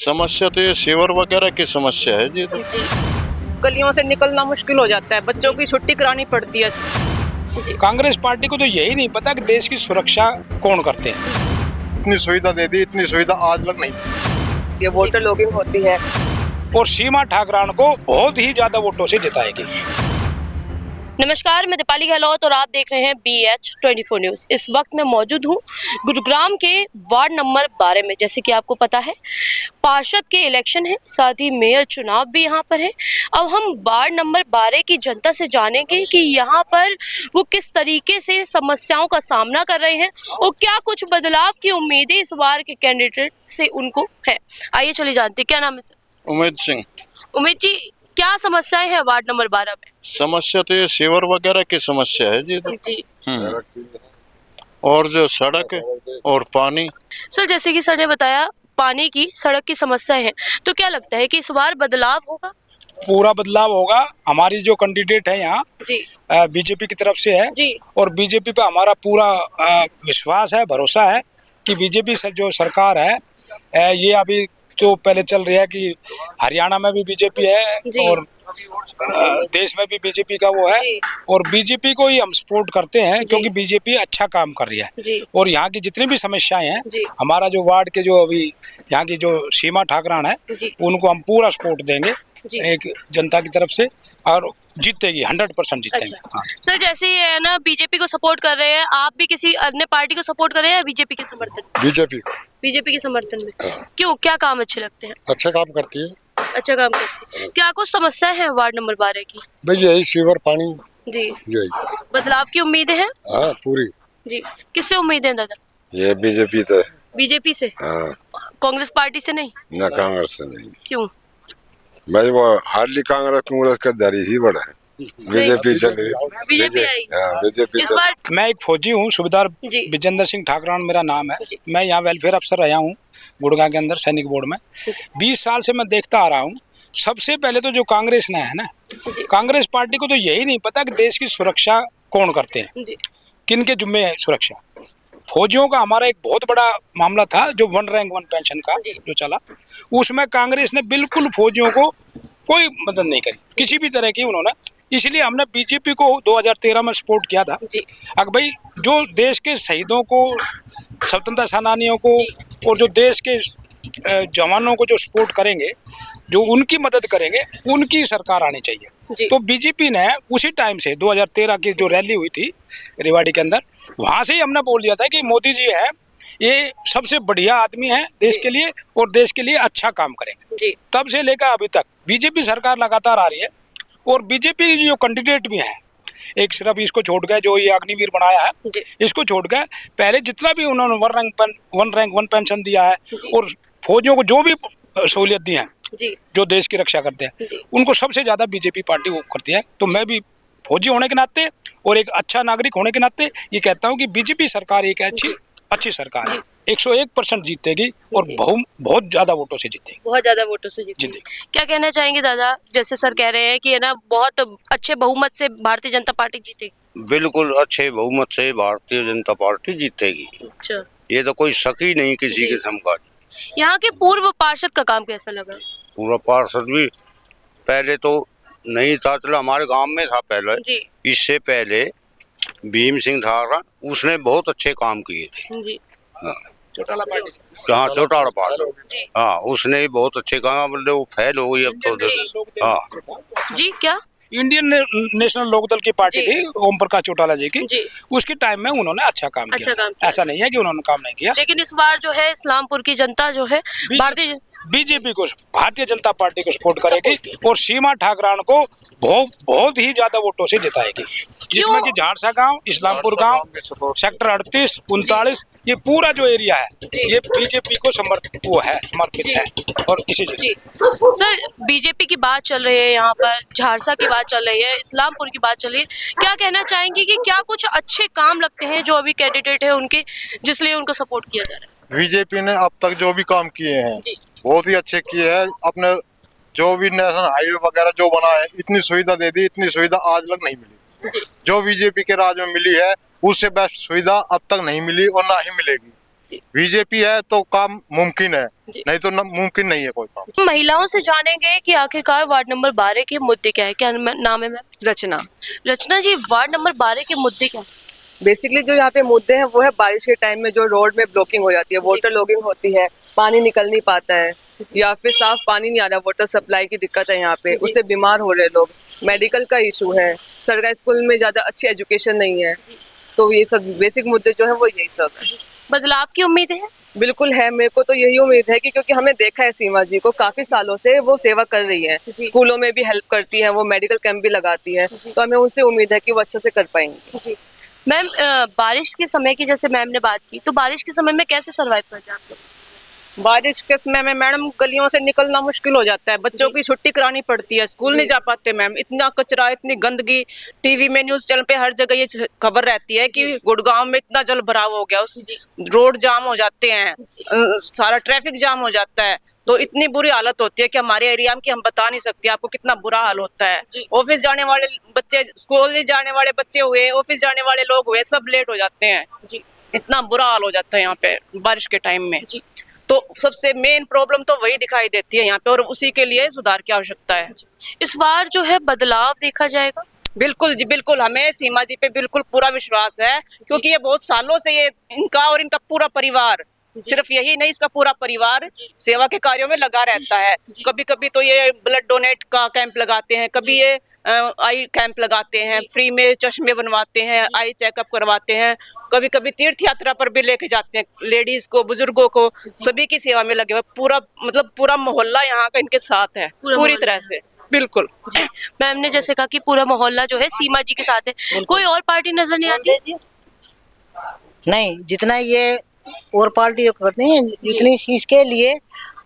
समस्या तो ये सीवर वगैरह की समस्या है जी। तो गलियों से निकलना मुश्किल हो जाता है, बच्चों की छुट्टी करानी पड़ती है। कांग्रेस पार्टी को तो यही नहीं पता कि देश की सुरक्षा कौन करते हैं। इतनी सुविधा दे दी, इतनी सुविधा आज तक नहीं। ये वोटर लॉगिंग होती है और सीमा ठाकरान को बहुत ही ज्यादा वोटों से जिताएगी। नमस्कार, मैं दीपाली गहलोत और आप देख रहे हैं BH24 न्यूज़। इस वक्त मैं मौजूद हूं गुरुग्राम के वार्ड नंबर 12 में। जैसे कि आपको पता है, पार्षद के इलेक्शन है, साथ ही मेयर चुनाव भी यहां पर है। अब हम वार्ड नंबर 12 की जनता से जानेंगे कि यहां पर वो किस तरीके से समस्याओं का सामना कर रहे हैं और क्या कुछ बदलाव की उम्मीदें इस बार के कैंडिडेट से उनको है। आइए चलिए जानते हैं। क्या नाम है सर? उमेद सिंह। उमेद जी, क्या समस्याएं हैं वार्ड नंबर 12 में? समस्या तो ये सीवर वगैरह की समस्या है जी। तो जी और जो सड़क और पानी। सर, जैसे कि सर ने बताया, पानी की, सड़क की समस्या है, तो क्या लगता है कि इस बार बदलाव होगा? पूरा बदलाव होगा। हमारी जो कैंडिडेट है यहाँ जी बीजेपी की तरफ से है जी और बीजेपी पे हमारा पूरा विश्वास है, भरोसा है कि बीजेपी से जो सरकार है ये अभी तो पहले चल रही है कि हरियाणा में भी बीजेपी जी। है और देश में भी बीजेपी का वो है जी। और बीजेपी को ही हम सपोर्ट करते हैं क्योंकि बीजेपी अच्छा काम कर रही है। जी और यहाँ की जितनी भी समस्याएं हैं, जी हमारा जो वार्ड के जो अभी यहाँ की जो सीमा ठाकरान है जी उनको हम पूरा सपोर्ट देंगे जी। एक जनता की तरफ से और जीतेगी, 100% जीतेंगे। अच्छा हाँ। सर, जैसे ये है ना, बीजेपी को सपोर्ट कर रहे हैं, आप भी किसी अन्य पार्टी को सपोर्ट कर रहे हैं या बीजेपी के समर्थन? बीजेपी को। बीजेपी के समर्थन में क्यों? क्या काम अच्छे लगते हैं? अच्छा काम करती है अच्छा काम करते हैं। क्या कुछ समस्या है वार्ड नंबर 12 की? भाई, यही सीवर पानी जी। यही। बदलाव की उम्मीदें हैं? हाँ पूरी। जी। किससे उम्मीदें हैं दादा? ये बीजेपी तो बीजेपी से? हाँ, कांग्रेस पार्टी से नहीं? न कांग्रेस से नहीं क्यों? भाई, वो हार्डली कांग्रेस का दर ही बड़ा है। बीजेपी चल रही है। बीजेपी आई। हाँ, बीजेपी इस बार मैं एक फौजी हूँ, सूबेदार जी। विजेंद्र सिंह ठाकरान मेरा नाम है। जी। मैं यहाँ वेलफेयर अफसर रहा हूँ गुड़गांव के अंदर सैनिक बोर्ड में। 20 साल से मैं देखता आ रहा हूँ। सबसे पहले तो जो कांग्रेस ने है ना, कांग्रेस पार्टी को तो यही नहीं पता कि देश की सुरक्षा कौन करते हैं, जी किन के जिम्मे है सुरक्षा। फौजियों का हमारा एक बहुत बड़ा मामला था जो 1 रैंक 1 पेंशन का जो चला, उसमें कांग्रेस ने बिल्कुल फौजियों को कोई मदद नहीं करी किसी भी तरह की उन्होंने। इसलिए हमने बीजेपी को 2013 में सपोर्ट किया था। जी अगर भाई जो देश के शहीदों को, स्वतंत्रता सेनानियों को और जो देश के जवानों को जो सपोर्ट करेंगे, जो उनकी मदद करेंगे, उनकी सरकार आनी जी। चाहिए। तो बीजेपी ने उसी टाइम से 2013 की जो रैली हुई थी रेवाड़ी के अंदर, वहां से ही हमने बोल दिया था कि मोदी जी है, ये सबसे बढ़िया आदमी है देश के लिए और देश के लिए अच्छा काम करेंगे। जी तब से लेकर अभी तक बीजेपी सरकार लगातार आ रही है और बीजेपी जो कैंडिडेट भी हैं, एक सिर्फ इसको छोड़ गए जो ये अग्निवीर बनाया है, जी। इसको छोड़ गए पहले जितना भी उन्होंने 1 रैंक 1 पेंशन दिया है और फौजियों को जो भी सहूलियत दी है जी जो देश की रक्षा करते हैं, जी। उनको सबसे ज्यादा बीजेपी पार्टी वो करती है। तो मैं भी फौजी होने के नाते और एक अच्छा नागरिक होने के नाते ये कहता हूँ कि बीजेपी सरकार एक अच्छी सरकार है, 101% जीतेगी और बहुत ज्यादा वोटों से जीतेगी। बहुत ज्यादा वोटों से जीतेगी। क्या कहना चाहेंगे दादा? जैसे सर कह रहे हैं कि है ना, बहुत अच्छे बहुमत से भारतीय जनता पार्टी जीतेगी। बिल्कुल अच्छे बहुमत से भारतीय जनता पार्टी जीतेगी, अच्छा, ये तो कोई शक ही नहीं किसी जी। किस्म का। यहाँ के पूर्व पार्षद का काम कैसा लगा? पूरा पार्षद भी पहले तो नहीं था, चलो हमारे गांव में था पहले। जी इससे पहले भीम सिंह ठाकरा, उसने बहुत अच्छे काम किए थे। जी चौटाला पार्टी हाँ, चौटाला पार्टी। जी। हाँ, उसने बहुत अच्छे काम, मतलब वो फेल हो गई अब तो। हाँ जी। क्या? इंडियन नेशनल लोकदल की पार्टी जी। थी ओम प्रकाश चौटाला जी की, जी। उसके टाइम में उन्होंने अच्छा काम अच्छा किया। काम किया। ऐसा नहीं है कि उन्होंने काम नहीं किया। लेकिन इस बार जो है इस्लामपुर की जनता जो है भारतीय बीजेपी को, भारतीय जनता पार्टी को सपोर्ट करेगी और सीमा ठाकरान को बहुत ही ज्यादा वोटों से जिताएगी, जिसमें कि झारसा गांव, इस्लामपुर गांव, सेक्टर 38, 39, ये पूरा जो एरिया है ये बीजेपी को समर्पित है। और इसी जी। सर, बीजेपी की बात चल रही है, यहाँ पर झारसा की बात चल रही है, इस्लामपुर की बात चल रही है। क्या कहना चाहेंगे कि क्या कुछ अच्छे काम लगते हैं जो अभी कैंडिडेट है उनके, जिसलिए उनको सपोर्ट किया जा रहा है? बीजेपी ने अब तक जो भी काम किए हैं जी। बहुत ही अच्छे किए हैं। अपने जो भी नेशनल हाईवे वगैरह जो बना है, इतनी सुविधा दे दी, इतनी सुविधा आज तक नहीं मिली। जी। जो बीजेपी के राज में मिली है उससे बेस्ट सुविधा अब तक नहीं मिली और ना ही मिलेगी। बीजेपी है तो काम मुमकिन है, नहीं तो मुमकिन नहीं है कोई काम। महिलाओं से जानेंगे कि आखिरकार वार्ड नंबर 12 के मुद्दे क्या है। क्या नाम है मैम? रचना। रचना जी, वार्ड नंबर 12 के मुद्दे क्या है? बेसिकली जो यहाँ पे मुद्दे हैं वो है बारिश के टाइम में जो रोड में ब्लॉकिंग हो जाती है, वाटर लॉगिंग होती है, पानी निकल नहीं पाता है या फिर साफ पानी नहीं आ रहा, वाटर सप्लाई की दिक्कत है यहाँ पे, उससे बीमार हो रहे लोग, मेडिकल का इशू है, सरकारी स्कूल में ज़्यादा अच्छी एजुकेशन नहीं है। तो ये सब बेसिक मुद्दे जो है वो यही सब है। बदलाव की उम्मीद है? बिल्कुल है, मेरे को तो यही उम्मीद है कि क्योंकि हमने देखा है सीमा जी को काफी सालों से वो सेवा कर रही है, स्कूलों में भी हेल्प करती है, वो मेडिकल कैंप भी लगाती है, तो हमें उनसे उम्मीद है कि वो अच्छे से कर पाएंगे। मैम, बारिश के समय की जैसे मैम ने बात की, तो बारिश के समय में कैसे सर्वाइव करते हैं आप लोग? बारिश के समय में मैडम गलियों से निकलना मुश्किल हो जाता है, बच्चों की छुट्टी करानी पड़ती है, स्कूल नहीं जा पाते मैम, इतना कचरा, इतनी गंदगी, टीवी में न्यूज चैनल पे हर जगह ये खबर रहती है कि गुड़गांव में इतना जल भराव हो गया, उस रोड जाम हो जाते हैं, सारा ट्रैफिक जाम हो जाता है, तो इतनी बुरी हालत होती है कि हमारे एरिया में कि हम बता नहीं सकते आपको कितना बुरा हाल होता है। ऑफिस जाने वाले बच्चे, स्कूल जाने वाले बच्चे हुए, ऑफिस जाने वाले लोग हुए, सब लेट हो जाते हैं, इतना बुरा हाल हो जाता है यहाँ पे बारिश के टाइम में। तो सबसे मेन प्रॉब्लम तो वही दिखाई देती है यहाँ पे, और उसी के लिए सुधार की आवश्यकता है। इस बार जो है बदलाव देखा जाएगा? बिल्कुल जी, बिल्कुल, हमें सीमा जी पे बिल्कुल पूरा विश्वास है, क्योंकि ये बहुत सालों से ये इनका और इनका पूरा परिवार, सिर्फ यही नहीं, इसका पूरा परिवार सेवा के कार्यों में लगा रहता है। कभी कभी तो ये ब्लड डोनेट का कैंप लगाते हैं, कभी ये आई कैंप लगाते हैं, फ्री में चश्मे बनवाते हैं, आई चेकअप करवाते हैं, कभी कभी तीर्थ यात्रा पर भी लेके जाते हैं, लेडीज को, बुजुर्गों को, सभी की सेवा में लगे हुए, पूरा मतलब पूरा मोहल्ला यहाँ का इनके साथ है पूरी तरह से। बिल्कुल मैम ने जैसे कहा कि पूरा मोहल्ला जो है सीमा जी के साथ है, कोई और पार्टी नजर नहीं आती? नहीं, जितना ये और पार्टी करती है जितनी इसके लिए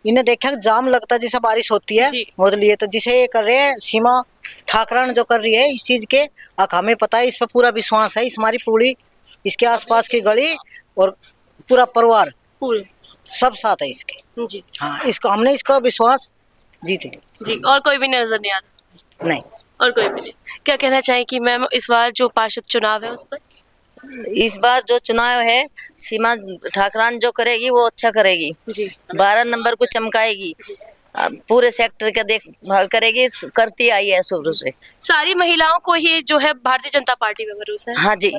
इन्हें देखा जाम लगता जैसा बारिश होती है उसके लिए, तो जिसे ये कर रहे हैं सीमा ठाकरान जो कर रही है इस चीज के, हमें पता है, इस पर पूरा विश्वास है, इस हमारी पूरी इसके आसपास की गली और पूरा परिवार सब साथ है इसके जी। हाँ, इसको हमने इसका विश्वास जीते जी। और कोई भी नजर नहीं आता? नहीं, और कोई भी नहीं। क्या कहना चाहिए कि मैम इस बार जो पार्षद चुनाव है उस पर? इस बार जो चुनाव है सीमा ठाकरान जो करेगी वो अच्छा करेगी जी। 12 नंबर को चमकाएगी, पूरे सेक्टर का देखभाल करेगी, करती आई है शुरू से। सारी महिलाओं को ही जो है भारतीय जनता पार्टी में भरोसा है? हाँ जी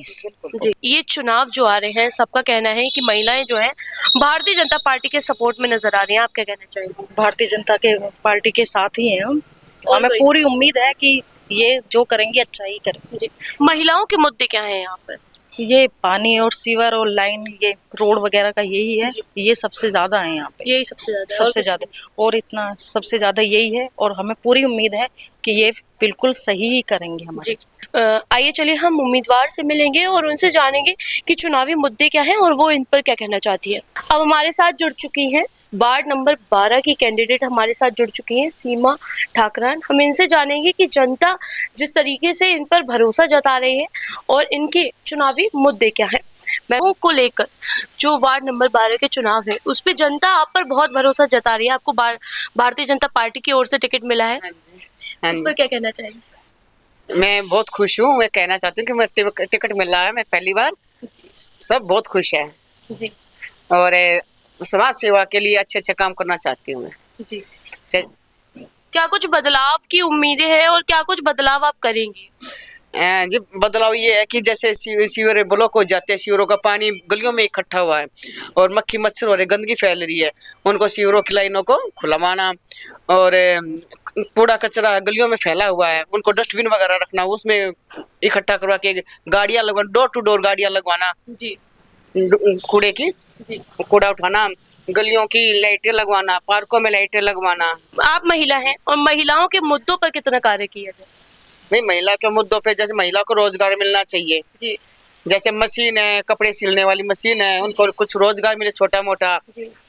जी। ये चुनाव जो आ रहे हैं, सबका कहना है कि महिलाएं जो है भारतीय जनता पार्टी के सपोर्ट में नजर आ रही हैं, आप क्या कहना चाहेंगे? भारतीय जनता के पार्टी के साथ ही हैं हम, हमें पूरी उम्मीद है कि ये जो करेंगे अच्छा ही करेंगे। महिलाओं के मुद्दे क्या है यहाँ पर? ये पानी और सीवर और लाइन, ये रोड वगैरह का यही है, ये सबसे ज्यादा है यहाँ पे, यही सबसे ज्यादा और इतना सबसे ज्यादा यही है, और हमें पूरी उम्मीद है कि ये बिल्कुल सही ही करेंगे हमारे। आइए चलिए हम उम्मीदवार से मिलेंगे और उनसे जानेंगे कि चुनावी मुद्दे क्या हैं और वो इन पर क्या कहना चाहती है। अब हमारे साथ जुड़ चुकी हैं वार्ड नंबर 12 की कैंडिडेट हमारे साथ जुड़ चुकी हैं सीमा ठाकरान। हम इनसे जानेंगे कि जनता जिस तरीके से इन पर भरोसा जता रही है और इनके चुनावी मुद्दे क्या हैं। मैं को लेकर जो वार्ड नंबर 12 के चुनाव है उस पर जनता आप पर बहुत भरोसा जता रही है, आपको भारतीय जनता पार्टी की ओर से टिकट मिला है, इस पर क्या कहना चाहेंगे? मैं बहुत खुश हूँ, मैं कहना चाहती हूँ कि मैं टिकट मिल रहा है, मैं पहली बार, सब बहुत खुश है जी। और समाज सेवा के लिए अच्छे अच्छे काम करना चाहती हूँ मैं जी। क्या कुछ बदलाव की उम्मीदें हैं और क्या कुछ बदलाव आप करेंगी? जी, बदलाव ये है कि जैसे सीवर ब्लॉक हो जाते हैं, सीवरों का पानी गलियों में इकट्ठा हुआ है और मक्खी मच्छर और गंदगी फैल रही है, उनको सीवरों की लाइनों को खुलवाना, और कूड़ा कचरा गलियों में फैला हुआ है उनको डस्टबिन वगैरह रखना, उसमें इकट्ठा करवा के गाड़ियाँ लगवाना, डोर टू डोर गाड़ियाँ लगवाना जी। कूड़े की, कूड़ा उठाना, गलियों की लाइटें लगवाना, पार्कों में लाइटें लगवाना। आप महिला हैं और महिलाओं के मुद्दों पर कितना कार्य किया जाए? भाई, महिला के मुद्दों पे जैसे महिला को रोजगार मिलना चाहिए जी। जैसे मशीन है, कपड़े सिलने वाली मशीन है, उनको कुछ रोजगार मिले छोटा मोटा,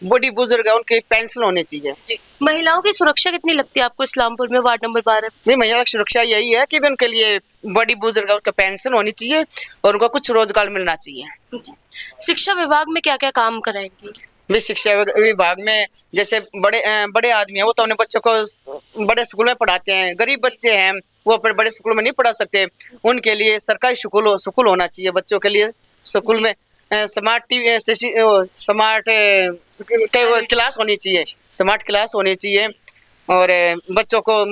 बूढ़ी बुजुर्ग है उनकी पेंशन होनी चाहिए जी। महिलाओं की सुरक्षा कितनी लगती है आपको इस्लामपुर में वार्ड नंबर 12? नहीं, महिला की सुरक्षा यही है कि उनके लिए बड़ी बुजुर्ग है उसका पेंशन होनी चाहिए और उनको कुछ रोजगार मिलना चाहिए। शिक्षा विभाग में क्या क्या काम कराएंगे? भी शिक्षा विभाग में जैसे बड़े आदमी है वो तो अपने बच्चों को बड़े स्कूल में पढ़ाते हैं, गरीब बच्चे हैं वो अपने बड़े स्कूल में नहीं पढ़ा सकते, उनके लिए सरकारी स्कूल होना चाहिए, बच्चों के लिए स्कूल में स्मार्ट टीवी, स्मार्ट क्लास होनी चाहिए, स्मार्ट क्लास होनी चाहिए। और बच्चों को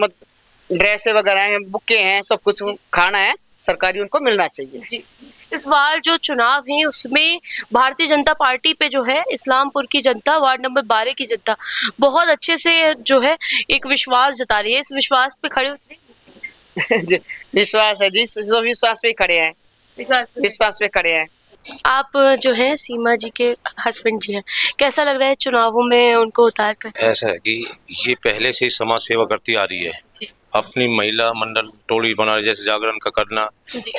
ड्रेस वगैरह हैं, बुकें हैं, सब कुछ खाना है सरकारी उनको मिलना चाहिए। जी, इस बार जो चुनाव है उसमें भारतीय जनता पार्टी पे जो है इस्लामपुर की जनता, वार्ड नंबर 12 की जनता बहुत अच्छे से जो है एक विश्वास जता रही है। इस विश्वास पे खड़े जी, विश्वास है जी, जो विश्वास पे खड़े हैं, विश्वास पे खड़े हैं। आप जो है सीमा जी के हस्बैंड जी हैं, कैसा लग रहा है चुनावों में उनको उतार कर? ऐसा है कि ये पहले से ही समाज सेवा करती आ रही है, अपनी महिला मंडल टोली बना, जैसे जागरण का करना,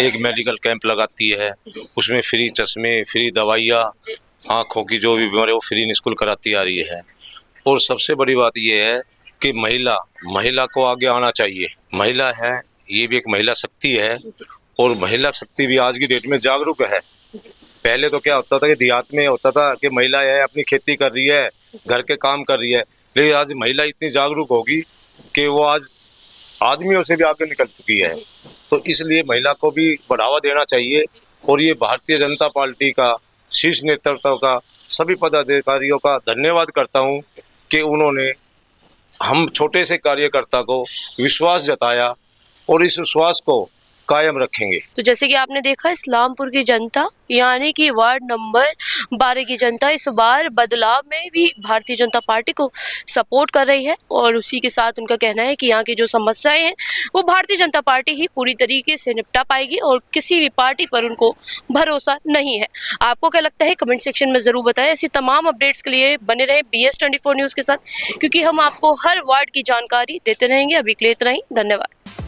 एक मेडिकल कैंप लगाती है, उसमें फ्री चश्मे, फ्री दवाइयाँ, आँखों की जो भी बीमारी वो फ्री निःशुल्क कराती आ रही है। और सबसे बड़ी बात ये है कि महिला को आगे आना चाहिए। महिला है, ये भी एक महिला शक्ति है, और महिला शक्ति भी आज की डेट में जागरूक है। पहले तो क्या होता था कि देहात में होता था कि महिला है अपनी खेती कर रही है, घर के काम कर रही है, लेकिन आज महिला इतनी जागरूक होगी कि वो आज आदमियों से भी आगे निकल चुकी है। तो इसलिए महिला को भी बढ़ावा देना चाहिए। और ये भारतीय जनता पार्टी का शीर्ष नेतृत्व का सभी पदाधिकारियों का धन्यवाद करता हूँ कि उन्होंने हम छोटे से कार्यकर्ता को विश्वास जताया और इस विश्वास को कायम रखेंगे। तो जैसे कि आपने देखा इस्लामपुर की जनता यानी कि वार्ड नंबर 12 की जनता इस बार बदलाव में भी भारतीय जनता पार्टी को सपोर्ट कर रही है, और उसी के साथ उनका कहना है कि यहाँ की जो समस्याएं हैं वो भारतीय जनता पार्टी ही पूरी तरीके से निपटा पाएगी और किसी भी पार्टी पर उनको भरोसा नहीं है। आपको क्या लगता है कमेंट सेक्शन में ज़रूर बताएं। ऐसी तमाम अपडेट्स के लिए बने रहे BS24 न्यूज़ के साथ, क्योंकि हम आपको हर वार्ड की जानकारी देते रहेंगे। अभी के लिए इतना ही, धन्यवाद।